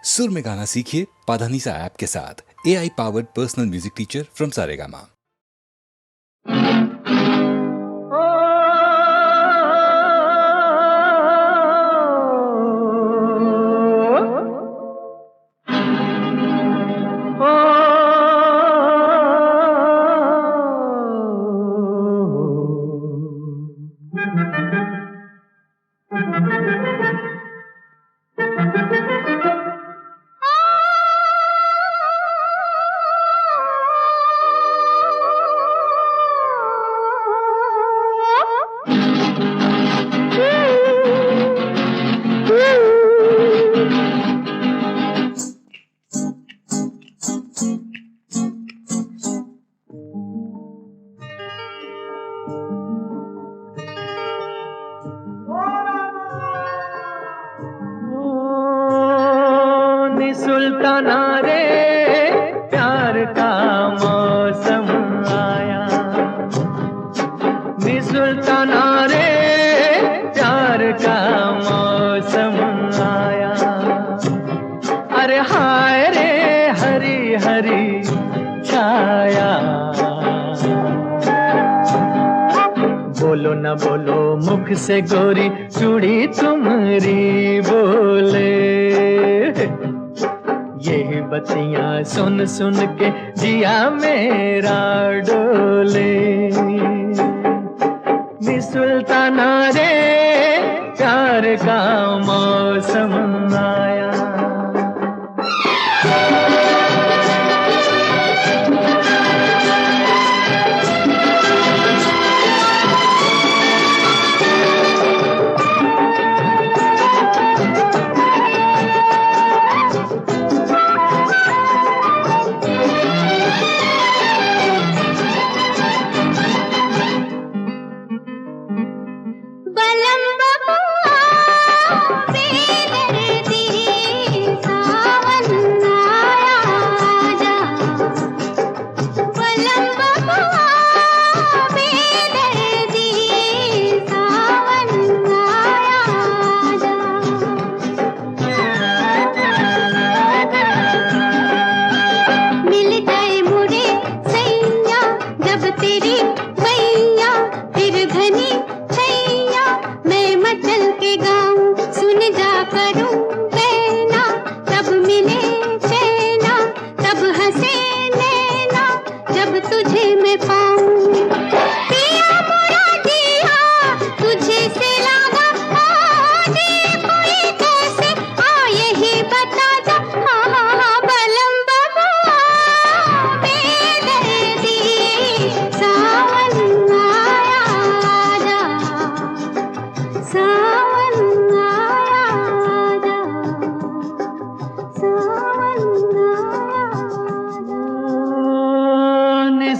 सुर में गाना सीखिए पाधानीसा ऐप के साथ। AI powered personal music teacher from Saregama. Sultana रे प्यार का मौसम आया, नी सुल्ताना रे प्यार का मौसम आया। अरे हाय रे हरी हरी छाया, बोलो न बोलो मुख से गोरी चूड़ी तुम्हारी बोले। यही बत्तियां सुन सुन के जिया मेरा डोले। नी सुल्ताना रे प्यार का मौसम आया।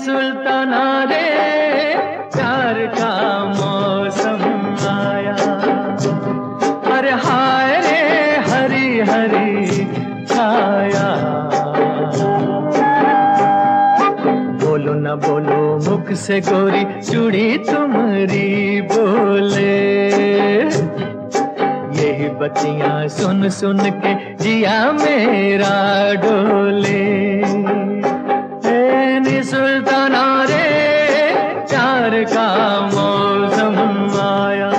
सुल्ताना रे प्यार का मौसम आया। अरे हाय रे हरी हरी छाया, बोलो न बोलो मुख से गोरी चूड़ी तुम्हारी बोले। यही बत्तियां सुन सुन के जिया मेरा डोले। सुल्ताना रे प्यार का मौसम आया।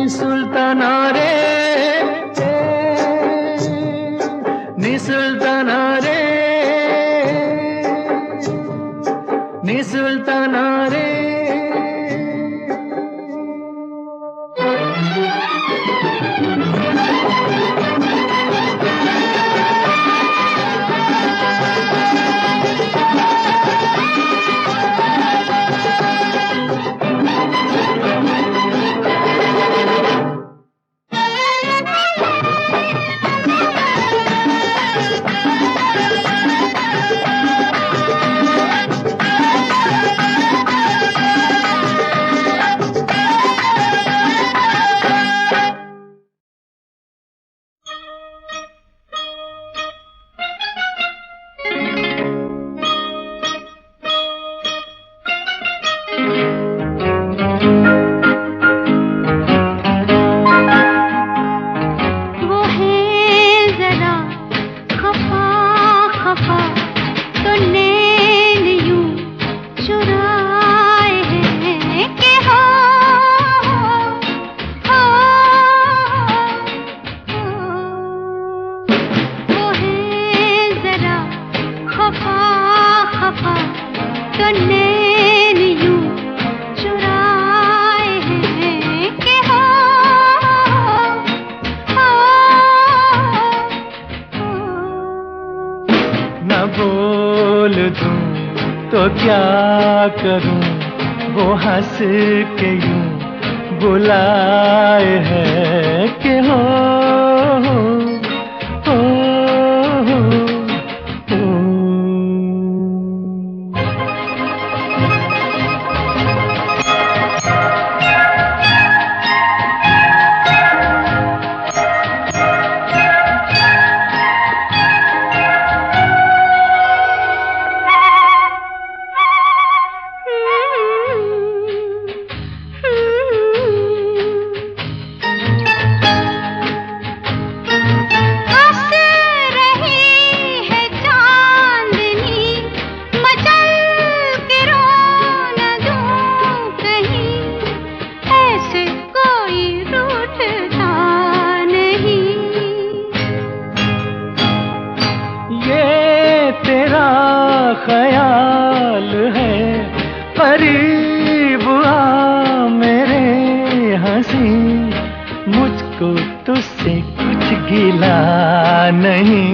सुल्ताना रे नी सुल्ताना रे नी सुल्ताना रे। न बोल दूं तो क्या करूं, वो हंस के यूं बुलाए है कि हो हो, हो, हो, हो। ख्याल है करीब आ मेरे हंसी, मुझको तुझसे कुछ गिला नहीं।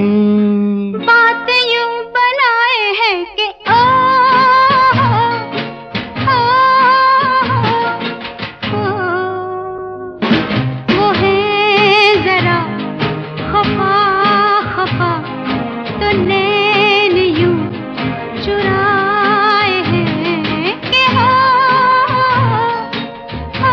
बात यूं बनाए है कि ओ, ओ, ओ, वो है जरा खफा खफा तो नैन यूं चुराए हैं कि हो, हो,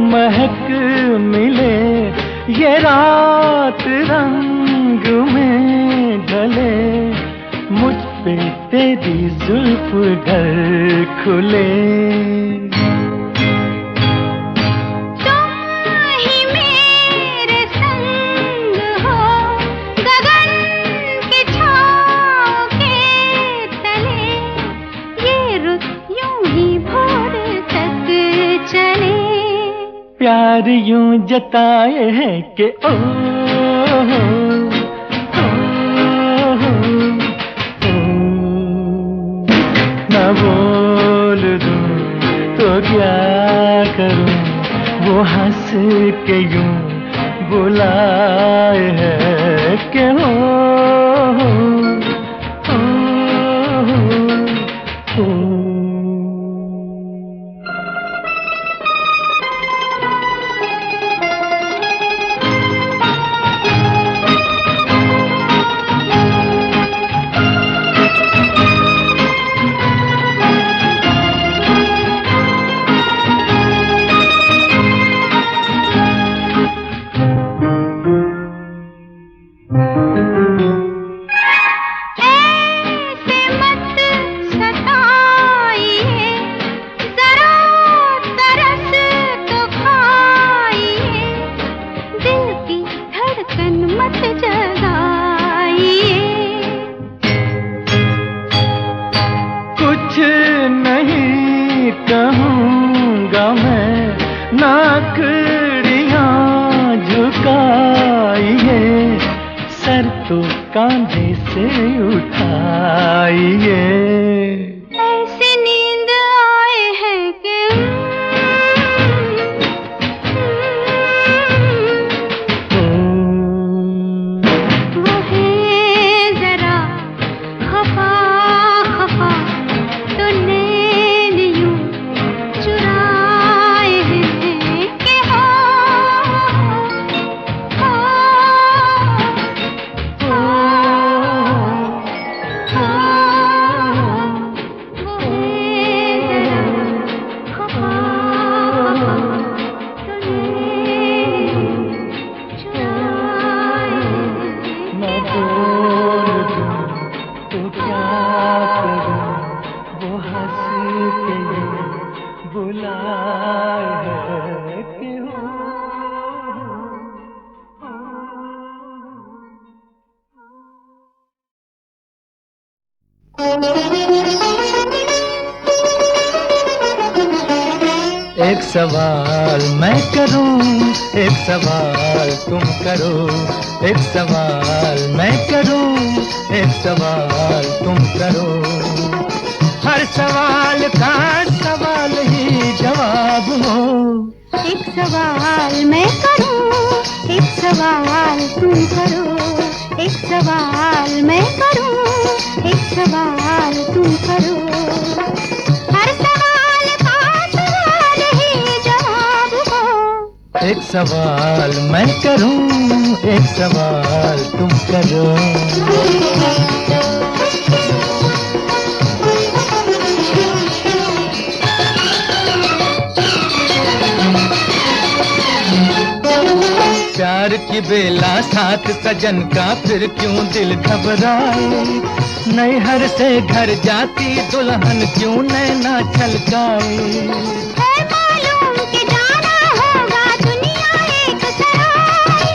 महक मिले ये रात रंग में ढले, मुझ पे तेरी जुल्फ घर खुले। प्यार यूं जताए है कि ओ, हो, हो, हो, हो। न बोल दूं तो क्या करूं, वो हंस के यूं बुलाए है कि हो, हो, हो, हो, हो। कहूँगा मैं नाकड़ियाँ झुकाइए, सर तो कांधे से उठाइए। ऐसी नींद आए है कि वो है जरा खफा खफा तो नैन यूं चुराए हैं कि हो, हो, हो, वो है जरा खफा खफा तो नैन चुराए न बोल दूं तो क्या करूं, वो हंस के यूं बुलाए है कि हो, एक सवाल मैं करूं, एक सवाल तुम करो, एक सवाल मैं करूं, एक सवाल तुम करो। हर सवाल का सवाल ही जवाब हो। एक सवाल मैं करूं, एक सवाल तुम करो, एक सवाल मैं करूं, एक सवाल तुम करो। हर सवाल का सवाल ही जवाब हो। एक सवाल मैं करूं, एक सवाल तुम करो। प्यार की बेला साथ सजन का, फिर क्यों दिल घबराए। नैहर से घर जाती दुल्हन क्यों नैना छलकाए। है मालूम कि जाना होगा दुनिया एक सराय,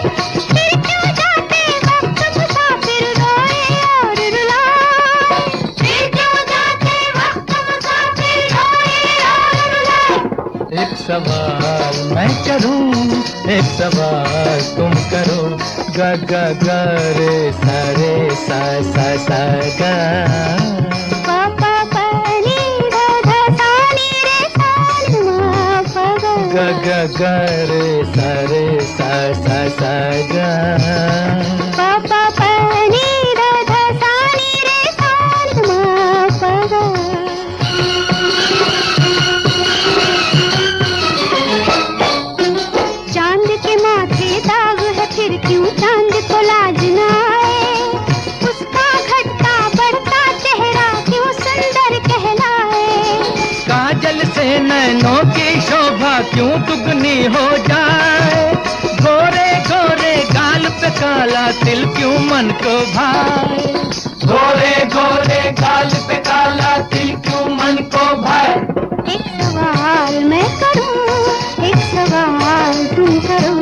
फिर क्यों जाते वक्त मुसाफिर रोए और रुलाए। फिर क्यों जाते वक्त मुसाफिर रोए और रुलाए। एक सवाल मैं करूं, एक सवाल तुम करो। ग ग ग रे सा रे सा सा सा गा। पा पा पा नी धा धा सा नी रे सा मा पा गा। ग ग ग रे सा सा गा। पा पा पा नी धा धा सा नी रे सा मा पा गा। चांद के माथे दाग है, फिर क्यों चांद को लाज न आए। उसका घटता बढ़ता चेहरा क्यों सुंदर कहलाए। काजल से नैनों की शोभा क्यों दुगनी हो जाए। गोरे गोरे गाल पे काला तिल क्यों मन को भाए। गोरे गोरे गाल पे काला तिल क्यों मन को भाए। एक सवाल मैं करूं, एक सवाल तुम करो।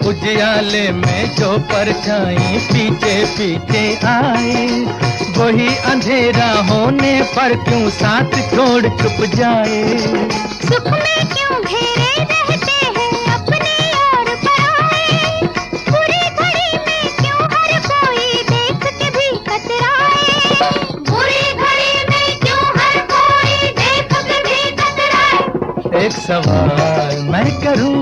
उजियाले में जो परछाई पीछे पीछे आए, वही अंधेरा होने पर क्यों साथ छोड़ चुप जाए। सुख में क्यों घेरे रहते हैं अपने और पराए। बुरी घड़ी में क्यों हर कोई देख के भी कतराए। बुरी घड़ी में क्यों हर कोई देख के भी कतराए। एक सवाल मैं करूं,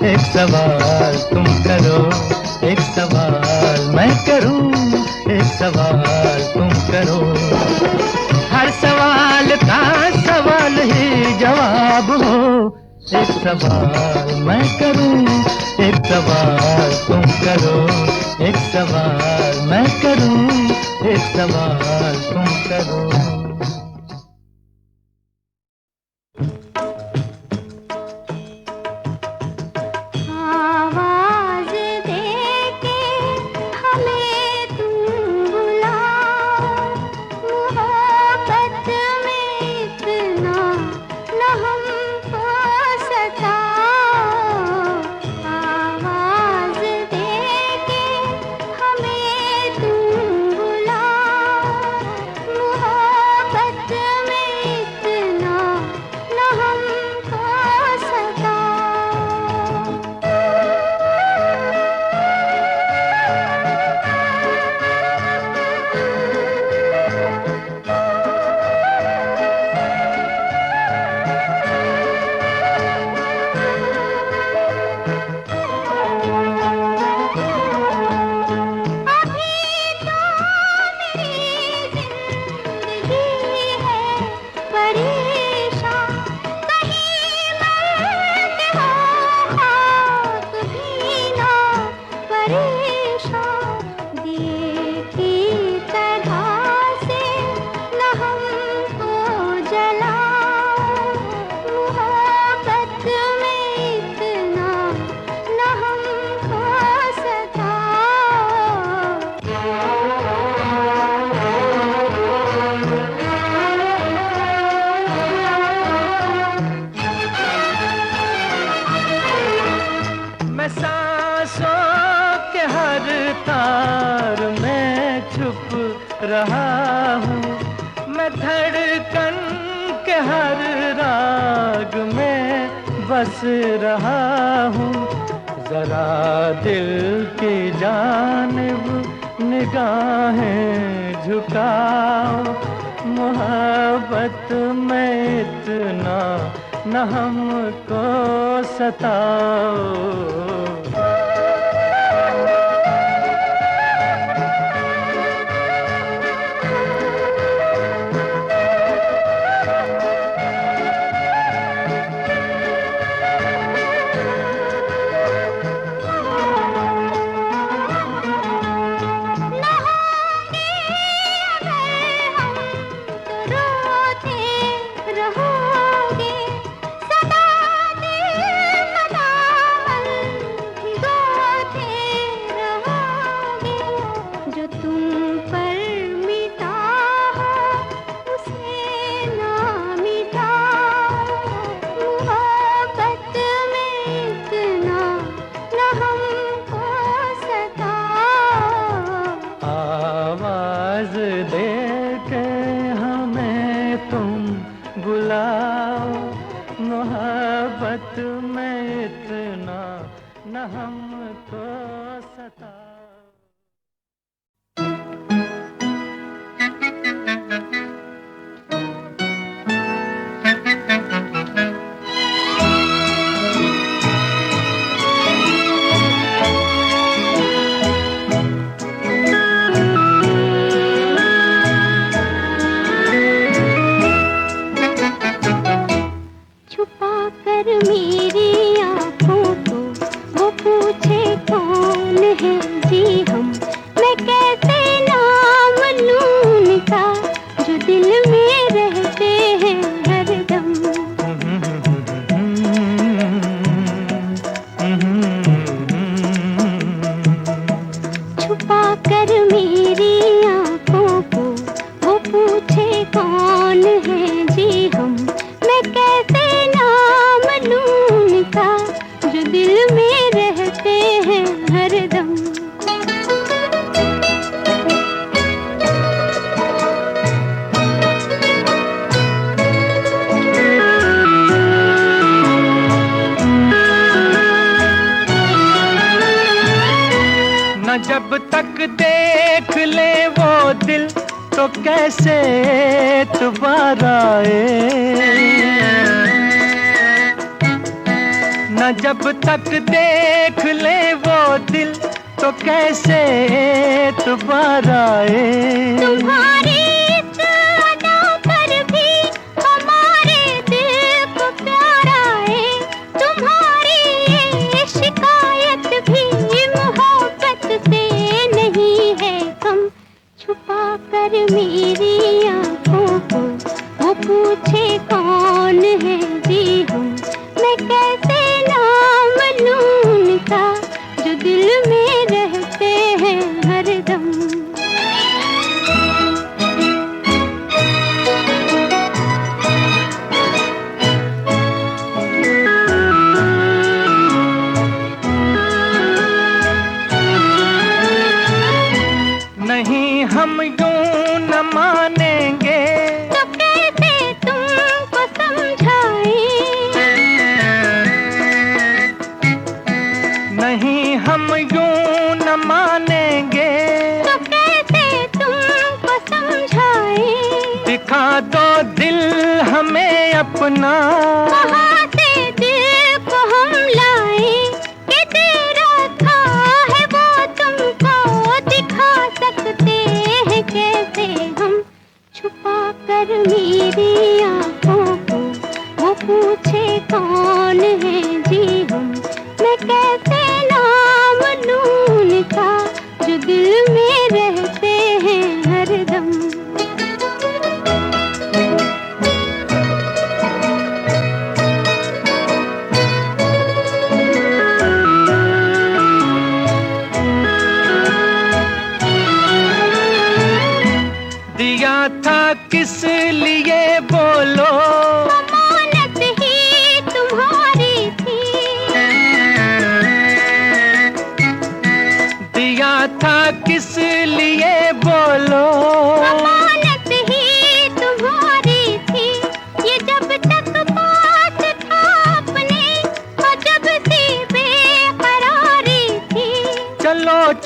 एक सवाल तुम करो। एक सवाल मैं करूं, एक सवाल तुम करो। हर सवाल का सवाल ही जवाब हो। एक सवाल मैं करूं, एक सवाल तुम करो। एक सवाल मैं करूं, एक सवाल तुम करो। आवाज दे के हमें तुम बुलाओ, मोहब्बत में इतना न हमको सताओ। आवाज दे के हमें तुम बुलाओ, रहा हूँ, मैं धड़कन के हर राग में बस रहा हूँ। जरा दिल की जानिब निगाहें झुकाओ, मोहब्बत में इतना न हमको सताओ। मोहब्बत में इतना न हमको सता। मेरी आँखों को वो पूछे कौन है जी हम, मैं कैसे नाम लूं उनका जो दिल में रहते हैं हरदम। छुपा कर मेरी आँखों को वो पूछे कौन है जी हम, मैं कैसे उनका जो दिल में रहते हैं हरदम। न जब तक देख ले वो दिल तो कैसे दोबारा आए, न जब तक देख ले वो दिल तो कैसे दोबारा आए। तुम्हारी इस अदा पर भी हमारे दिल को प्यार आए, तुम्हारी ये शिकायत भी मोहब्बत से नहीं है कम। छुपा कर मेरी आँखों को वो पूछे कौन है जी हम, मैं कैसे नाम लूं उनका जो दिल में रहते हैं हरदम। नहीं हम यूं न मानेंगे तो कैसे तुमको समझाएं, नहीं हम यूं न मानेंगे तो कैसे तुमको समझाएं। दिखा दो दिल हमें अपना, कहाँ से दिल को हम लाएं कि तेरा था है वो तुमको दिखा सकते हैं कैसे हम। छुपा कर मेरी आँखों को वो पूछे कौन है जी हम, मैं कैसे नाम लूं उनका जो दिल में रहते हैं हरदम। दिया था किस लिए बोलो, अमानत ही तुम्हारी थी,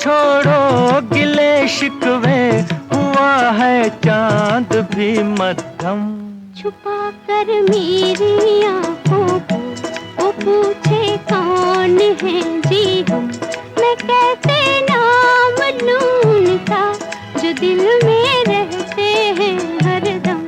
छोड़ो गिले शिकवे, हुआ है चांद भी मध्यम। छुपा कर मेरी आंखों को वो पूछे कौन है जी हम, मैं कैसे नाम लूं उनका जो दिल में रहते हैं हरदम।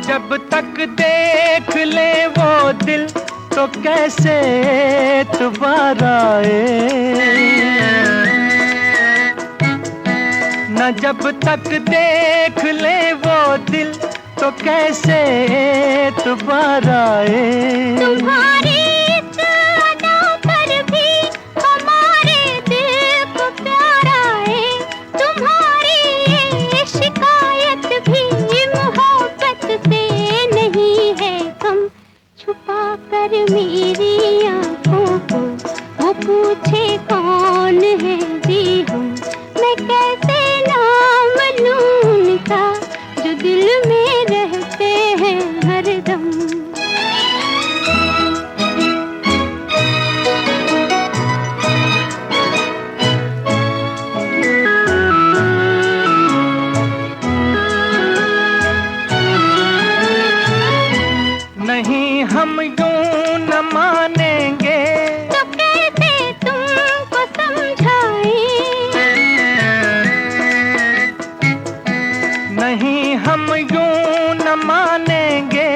जब तक देख ले वो दिल तो कैसे दोबारा आए, न जब तक देख ले वो दिल तो कैसे दोबारा आए। तुम्हारी इस अदा पर भी हमारे दिल को प्यार आए, तुम्हारी ये शिकायत भी मोहब्बत से नहीं है कम। छुपा कर मेरी आंखों को वो पूछे कौन है जी हम, मैं कैसे नाम लूं उनका जो दिल में रहते हैं हरदम। नहीं हम यूं न मानेंगे तो कैसे तुमको समझाएं, नहीं हम यूं न मानेंगे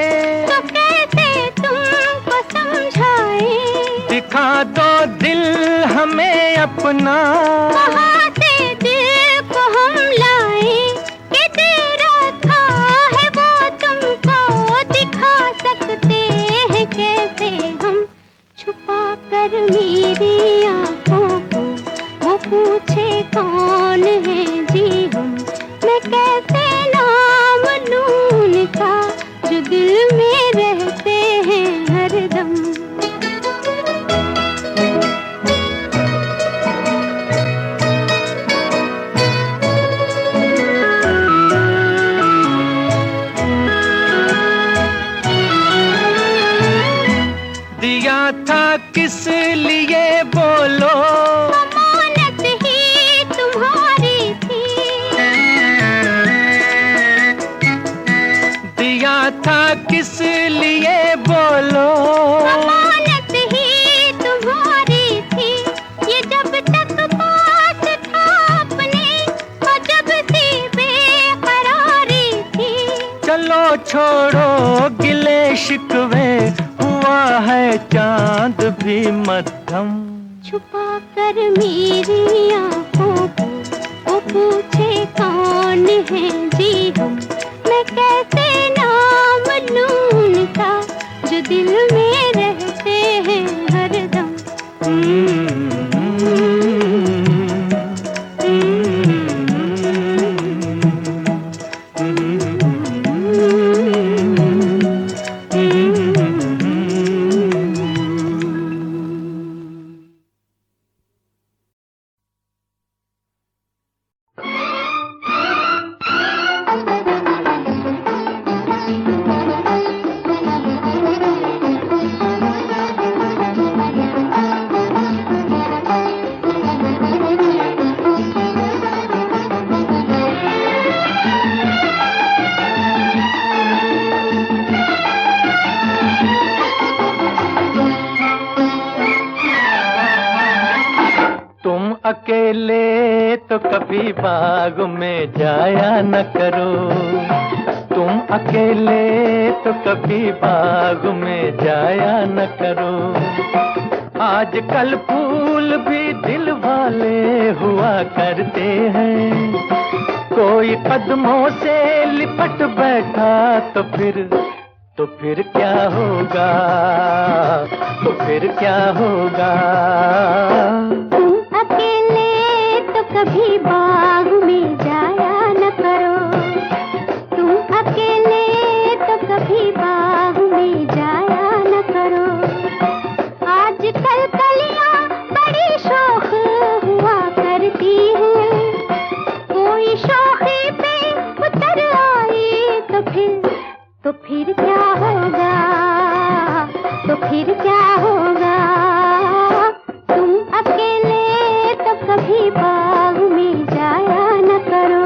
तो कैसे तुमको समझाएं। दिखा दो दिल हमें अपना, वहाँ से दिल को हम लाएं कि तेरा था है वो तुमको दिखा सकते हैं कैसे हम। छुपा कर मेरी आंखों को वो पूछे कौन है जी हम, मैं कैसे नाम लूं उनका जो दिल में रहते हैं हरदम। दिया था किस लिए बोलो, अमानत ही तुम्हारी थी। दिया था किस लिए बोलो, अमानत ही तुम्हारी थी। ये जब तक पास था अपने और जब सी बेकरारी थी। चलो छोड़ो गिले शिकवे, हुआ है चांद भी मध्यम। छुपा कर मेरी आंखों को वो पूछे कौन है जी हम, मैं कैसे नाम लूं उनका जो दिल में रहते हैं हरदम। अकेले तो कभी बाग में जाया न करो, तुम अकेले तो कभी बाग में जाया न करो। आजकल फूल भी दिल वाले हुआ करते हैं, कोई कदमों से लिपट बैठा तो फिर क्या होगा, तो फिर क्या होगा। तुम अकेले तो कभी बाग में जाया न करो, तुम अकेले तो कभी बाग में जाया न करो। आजकल कलियां बड़ी शौक हुआ करती हैं, कोई शौखी पे उतर आई तो फिर क्या होगा, तो फिर क्या होगा। तुम अकेले तो कभी बाग में जाया न करो।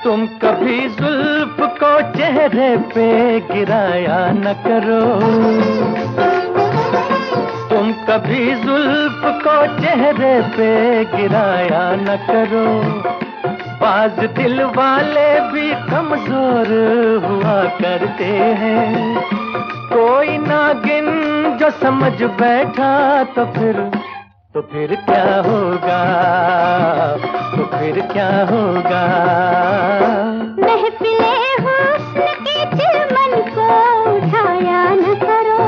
तुम कभी जुल्फ को चेहरे पे गिराया न करो, तुम कभी जुल्फ को चेहरे पे गिराया न करो। बाज दिल वाले भी कमजोर हुआ करते हैं, कोई नागिन जो समझ बैठा तो फिर क्या होगा, तो फिर क्या होगा। महफिले हुस्न की चिलमन को उठाया न करो,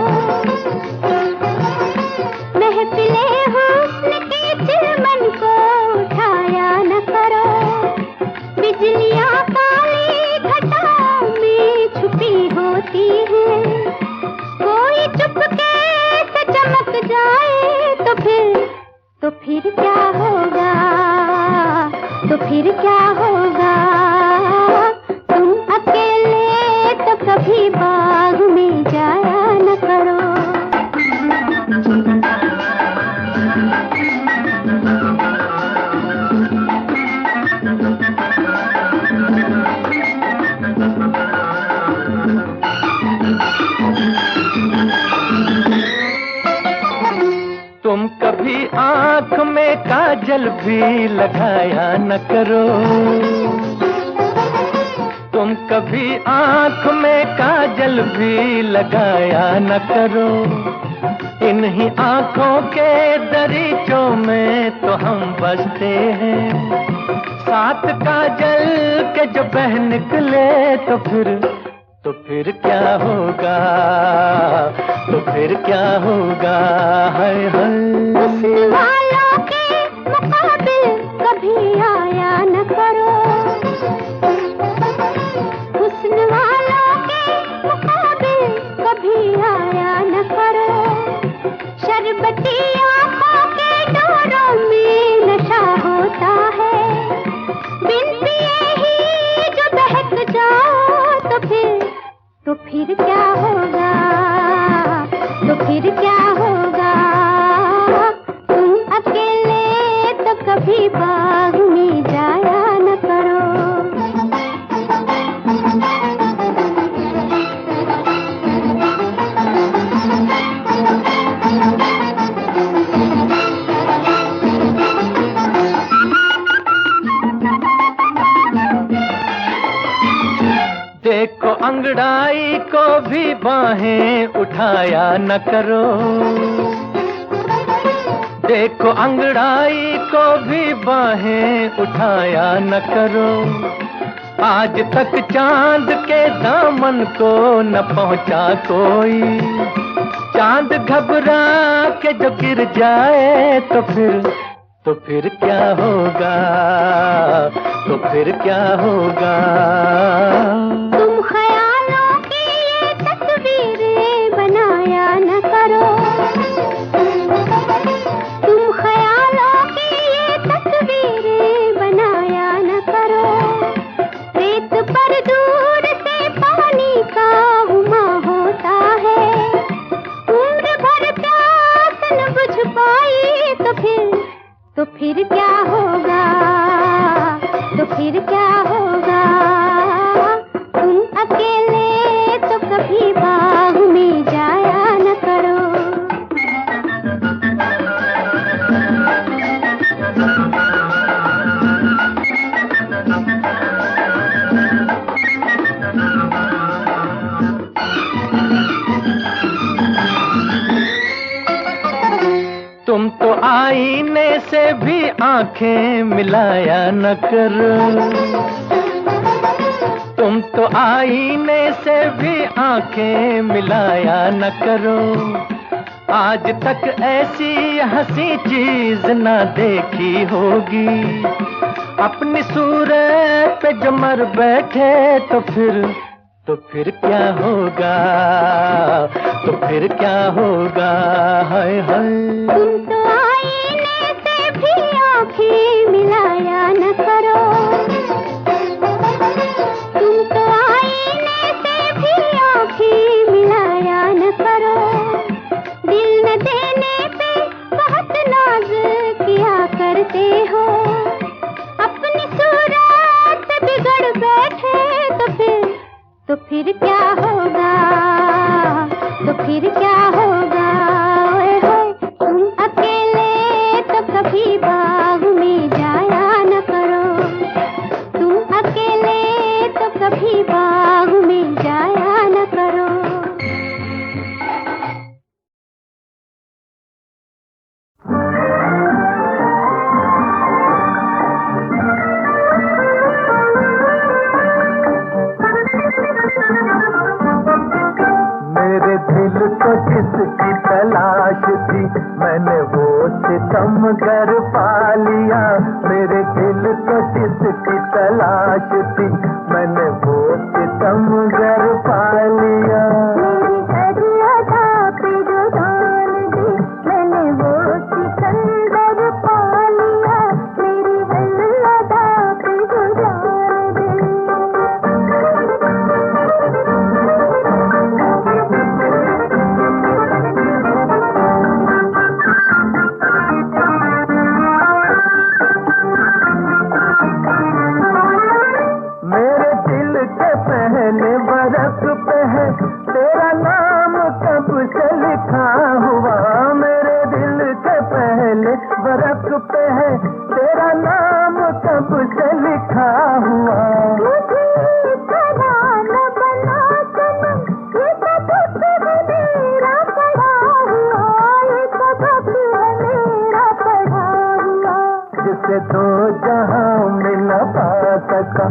महफिले हुस्न की चिलमन को उठाया न करो। बिजलियां काली घटाओं में छुपी होती हैं, कोई चुपके से चमक जाए तो फिर क्या होगा, तो फिर क्या होगा। तुम अकेले तो कभी बाग में जाया न करो। तुम कभी आँख में काजल भी लगाया न करो, तुम कभी आँख में काजल भी लगाया न करो। इन्हीं आँखों के दरीचों में तो हम बसते हैं, साथ काजल के जो बह निकले तो फिर क्या होगा, तो फिर क्या होगा। हाय हुस्न वालों के मुकाबिल कभी आया न करो, हुस्न वालों के मुकाबिल कभी आया न करो। शरबती आँखों के डोरों में नशा होता है, बिन पिए ही जो बहक जाओ तो फिर क्या होगा, तो फिर क्या होगा। तुम अकेले तो कभी बाग में जाया न करो। देखो अंगड़ाई को भी बाहें उठाया न करो, देखो अंगड़ाई को भी बाहें उठाया न करो। आज तक चांद के दामन को न पहुंचा कोई, चांद घबरा के जो गिर जाए तो फिर क्या होगा, तो फिर क्या होगा। तुम ख्यालों की ये तस्वीरें बनाया न करो, तुम ख्यालों की ये तस्वीरें बनाया न करो। रेत पर दूर से पानी का हुमा होता है, उम्र भर प्यास न बुझ पाई तो फिर क्या होगा, तो फिर क्या होगा। तुम अकेले तो कभी बाग में जाया न करो। तुम तो आईने से भी आंखें मिलाया न करो। तुम तो आईने से भी आंखें मिलाया न करो। आज तक ऐसी हंसी चीज ना देखी होगी। अपनी सूरत पे जो मर बैठे तो फिर क्या होगा, तो फिर क्या होगा। हाय हाय। तुम तो आईने से भी आंखें मिलाया न करो। तुम तो आईने से भी आंखें मिलाया न करो। दिल न देने पे बहुत नाज किया करते हो। अपनी सूरत बिगड़ बैठे तो फिर क्या होगा, तो फिर क्या होगा। ओए होए, तुम अकेले तो कभी बाग में जाया न करो। तुम अकेले तो कभी बाग में जाया न करो। मेरे दिल को जिसकी तलाश थी मैंने वो सितमगर पा लिया। मेरे दिल को जिसकी तलाश थी मैंने वो सितमगर पा लिया। मेरी हर अदा पे जो जान दी मैंने वो सिकंदर पा लिया। मेरी हर अदा पे जो जान दी। मेरे दिल के पहले बरस पे है तेरा नाम कब से लिखा हुआ। मेरे दिल के पहले बरस पे है तेरा नाम कब से लिखा हुआ। मुझे इतना न बना सनम, ये सबक है मेरा पढ़ा हुआ। ये सबक है मेरा पढ़ा हुआ। जिसे दो जहां में न पा सका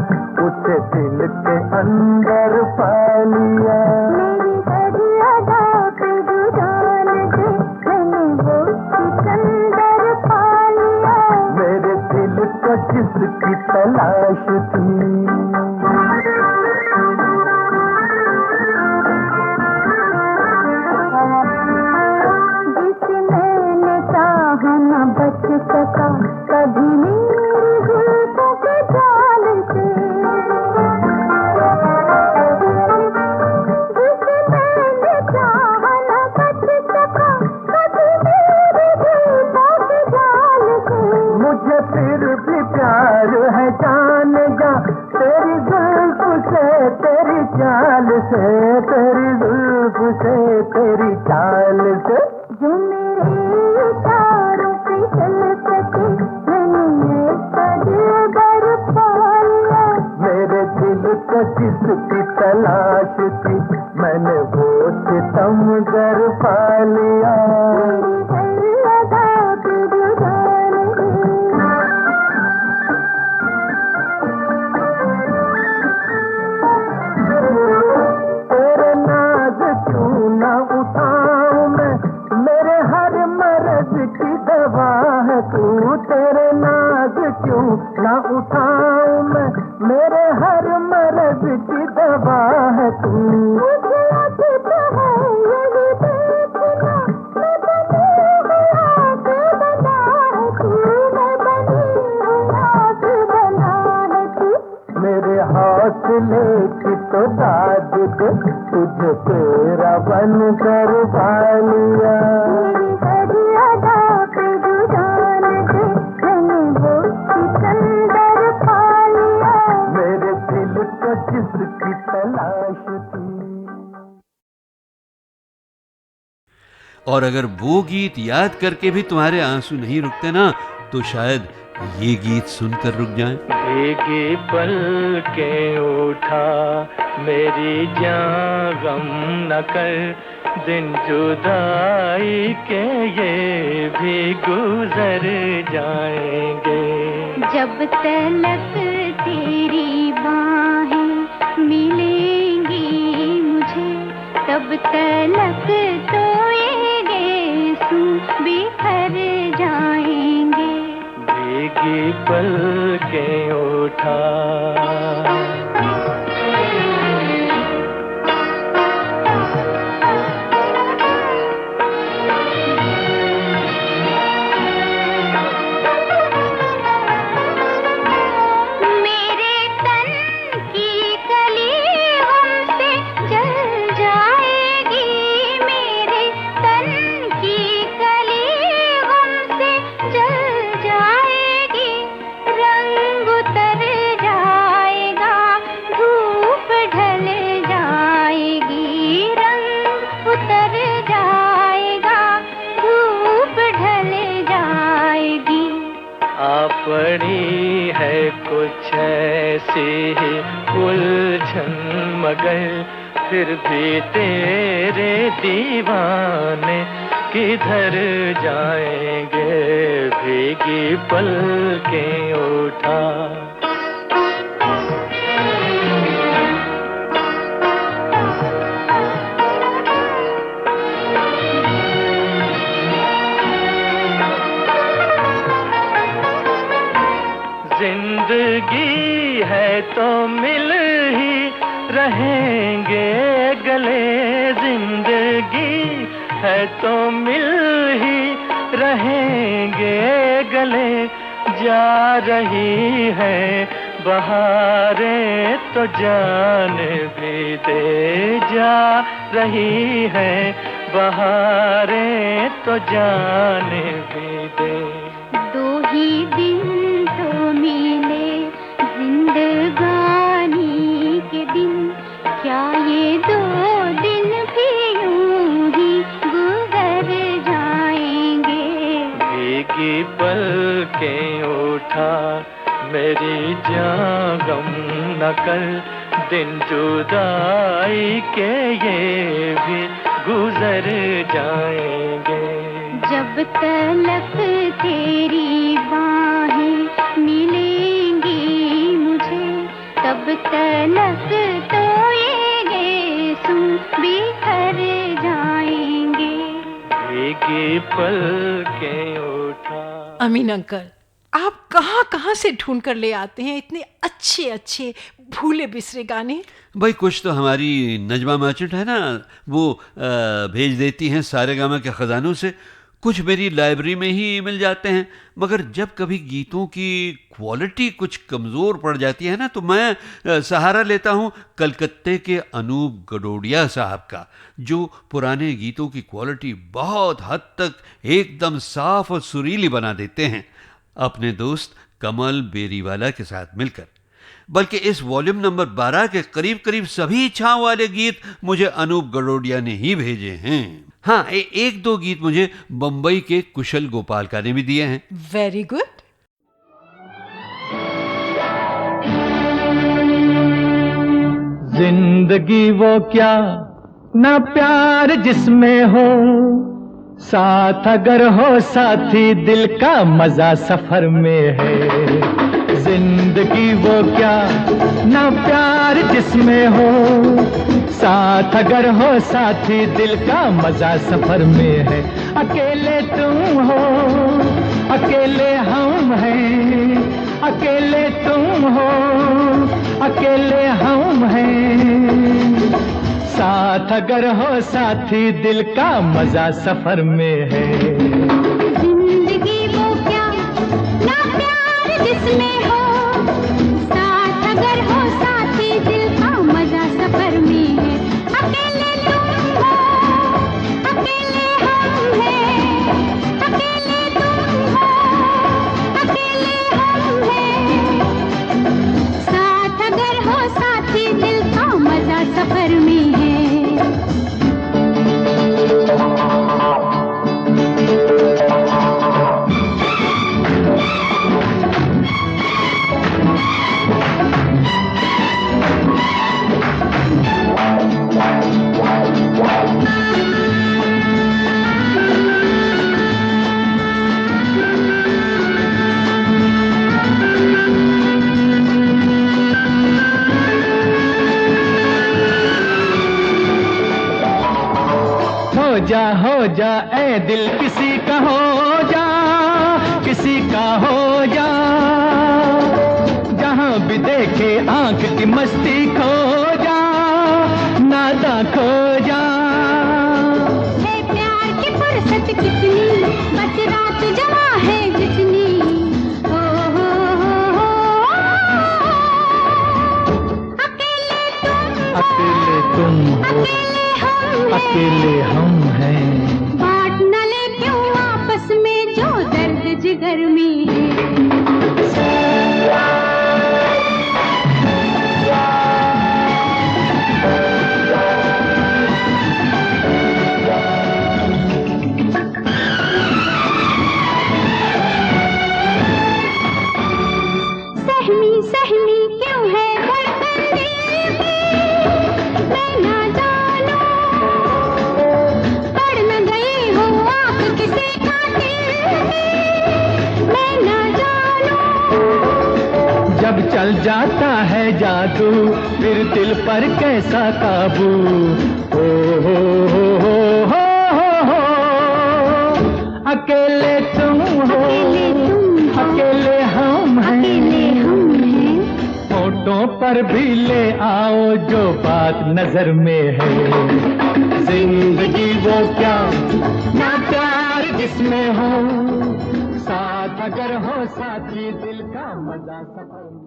उसे दिल के अंदर पा लिया। मेरी हर अदा पे जो जान दे मैंने वो सिकंदर पा लिया। मेरे दिल को जिसकी तलाश थी। जिसे मैंने चाहा न बच सका कभी मेरी जुल्फों के जाल से। जिसे मैंने चाहा न बच सका कभी मेरी जुल्फों के जाल से। मुझे फिर भी प्यार है जान जा तेरी जुल्फ से तेरी चाल से। तेरी जुल्फ से तेरी चाल से। जो मेरे इशारों पे चल सके मैंने ऐसा दिलबर पा लिया। मेरे दिल को जिसकी तलाश थी मैंने वो सितमगर पा लिया। मेरी हर अदा पे जो जान दी। तेरे नाज क्यों न उठाऊं मैं, मेरे हर मर्ज की दवा है तू। तेरे नाज क्यों न उठाऊं मैं, मेरे हर मर्ज की दवा है तू। मुझे लगता है यही देखना मैं बनी हुआ के बना है तू। मैं बनी हुआ के बना है तू। मेरे हौसले की तो दाद दे तुझे तेरा बन कर पा लिया। मेरी हर अदा पे जो जान दे की तलाश थी। और अगर वो गीत याद करके भी तुम्हारे आंसू नहीं रुकते ना, तो शायद ये गीत सुनकर रुक जाएं। भीगी पलकें उठा मेरी जान, गम न कर, दिन जुदाई के ये भी गुजर जाएंगे। जब तलक तेरी बाहें मिलेंगी मुझे, तब तलक तो ये गेसू बिखर जाएंगे। भीगी पलकें उठा पड़ी है कुछ ऐसी ही उलझन, मगर फिर भी तेरे दीवाने किधर जाएंगे। भीगी पलकें उठा जिंदगी है तो मिल ही रहेंगे गले, जिंदगी है तो मिल ही रहेंगे गले। जा रही है बहारें तो जान भी दे, जा रही है बहारें तो जान भी दे। दो ही दिन तो मिले जिंदगानी के दिन, क्या ये दो दिन भी यूं ही गुजर जाएंगे। भीगी पलकें उठा मेरी जान, गम न कर, दिन जुदाई के ये भी गुजर जाएंगे। जब तलक तेरी बाहें मिलेंगी मुझे, तब तलक तो ये गेसू बिखर जाएंगे। भीगी पलकें उठा। अमीन अंकल, आप कहाँ कहाँ से ढूंढ कर ले आते हैं इतने अच्छे अच्छे भूले बिसरे गाने? भाई कुछ तो हमारी नजमा मर्चेंट है ना, वो भेज देती हैं सारेगामा के खजानों से, कुछ मेरी लाइब्रेरी में ही मिल जाते हैं। मगर जब कभी गीतों की क्वालिटी कुछ कमज़ोर पड़ जाती है ना, तो मैं सहारा लेता हूँ कलकत्ते के अनूप गडोडिया साहब का, जो पुराने गीतों की क्वालिटी बहुत हद तक एकदम साफ और सुरीली बना देते हैं, अपने दोस्त कमल बेरीवाला के साथ मिलकर। बल्कि इस वॉल्यूम नंबर 12 के करीब करीब सभी छांव वाले गीत मुझे अनूप गडोडिया ने ही भेजे हैं। हाँ, एक दो गीत मुझे बंबई के कुशल गोपालका ने भी दिए हैं। Very good. जिंदगी वो क्या ना प्यार जिसमें हो, साथ अगर हो साथी दिल का मजा सफर में है। जिंदगी वो क्या ना प्यार जिसमें हो, साथ अगर हो साथी दिल का मजा सफर में है। अकेले तुम हो अकेले हम हैं, अकेले तुम हो अकेले हम हैं, साथ अगर हो साथी दिल का मजा सफर में है। जिंदगी वो क्या ना प्यार जिसमें हो, साथ अगर हो साथी दिल का मजा सफर में है। अकेले तुम हो अकेले हम हैं, अकेले तुम हो अकेले हम हैं, साथ अगर हो साथी दिल का जा ऐ दिल किसी का हो जा, किसी का हो जा। जहां भी देखे आंख की मस्ती खो जा, नाता खो जा। है प्यार की फुर्सत कितनी, बस रात जमा है जितनी। हो अकेले तुम हो, अकेले हम हैं। बांट न ले क्यों आपस में जो दर्द जिगर में है। सहमी सहमी क्यों है धड़कन दिल की, मैं ना जानूं। पढ़ न गई हो आँख किसी कातिल की, मैं ना जानूं। जब चल जाता है जादू फिर दिल पर कैसा काबू। हो हो हो हो हो। अकेले तुम हो, अकेले हम हैं। फोटो पर भी ले आओ जो बात नजर में है। जिंदगी वो क्या ना प्यार जिसमें हो, साथ अगर हो साथी दिल का मजा सफर में।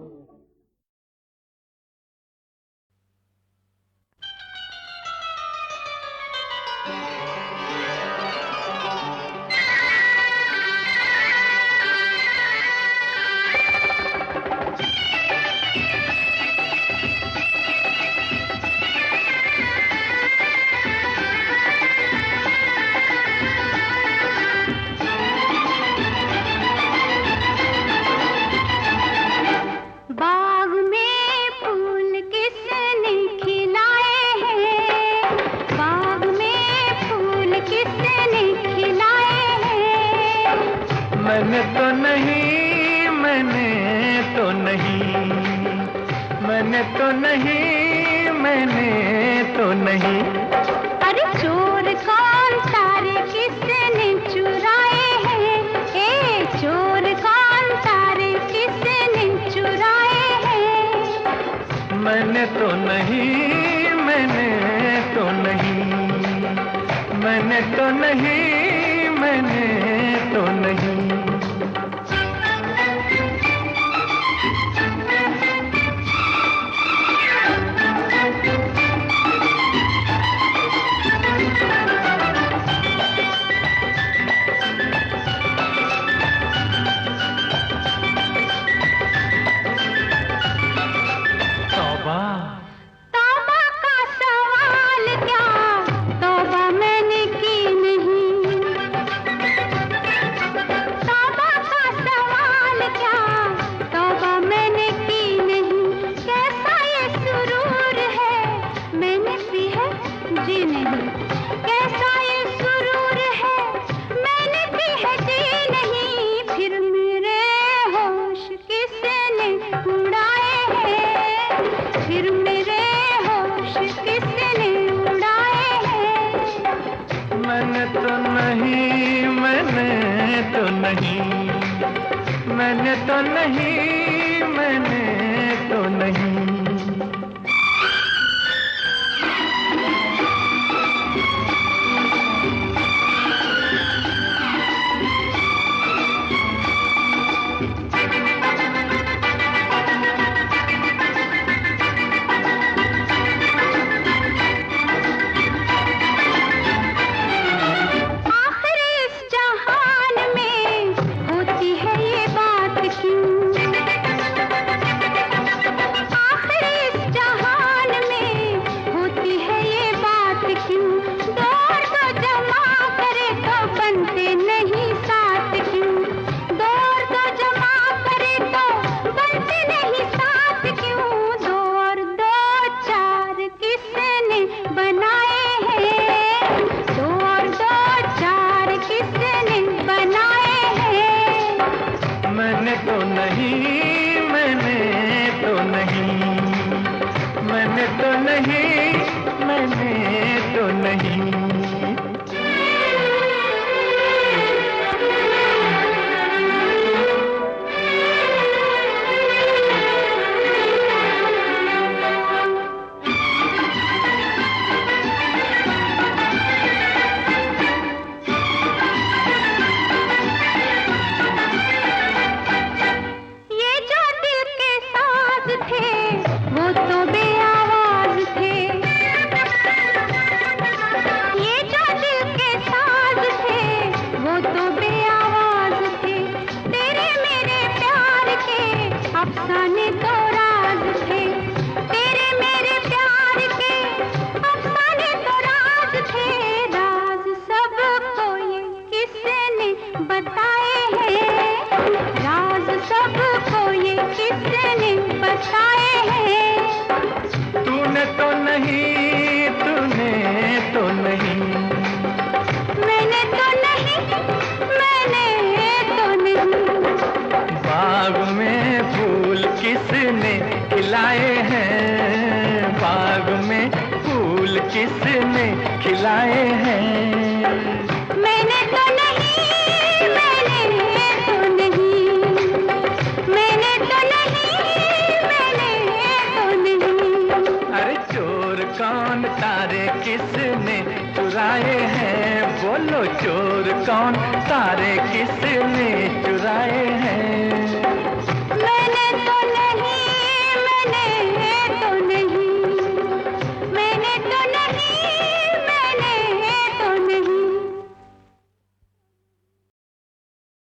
बाग में फूल किसने खिलाए हैं, बाग में फूल किसने खिलाए हैं। मैंने तो नहीं, मैंने तो नहीं, मैंने तो नहीं, मैंने तो नहीं। अरे चोर कौन तारे किसने चुराए हैं, ए चोर कौन तारे किसने चुराए हैं। मैंने तो नहीं, मैंने तो नहीं, मैंने तो नहीं, मैंने तो नहीं। तौबा तौबा का सवाल क्या, तौबा मैंने की नहीं। तौबा का सवाल क्या, तौबा मैंने की नहीं। कैसा ये सुरूर है, मैंने पी है जी नहीं। कैसा ये सुरूर है, मैंने पी है जी नहीं। फिर मेरे होश किसने उड़ाए हैं, फिर मेरे होश किसने उड़ाए हैं। मैंने तो नहीं, मैंने तो नहीं, मैंने तो नहीं, मैंने तो नहीं। आखिर इस जहान में होती है ये बात क्यों। आखिर इस जहान में होती है ये बात क्यों। दौर को जमा करे तो बनते नहीं साथ क्यों। दौर को जमा करे तो बनते नहीं साथ क्यों। दो और दो चार किसने बनाए हैं, दो और दो चार किसने बनाए हैं। मैंने तो नहीं, मैंने तो नहीं, मैंने तो नहीं, मैंने तो नहीं। मैंने तो नहीं, तूने तो नहीं, मैंने तो नहीं, मैंने तो नहीं। बाग में फूल किसने खिलाए हैं, बाग में फूल किसने खिलाए हैं। मैंने तो नहीं, मैंने तो नहीं, मैंने तो नहीं, मैंने तो नहीं। अरे चोर कौन, तारे किसने चुराए हैं, बोलो चोर कौन, तारे किसने चुराए हैं।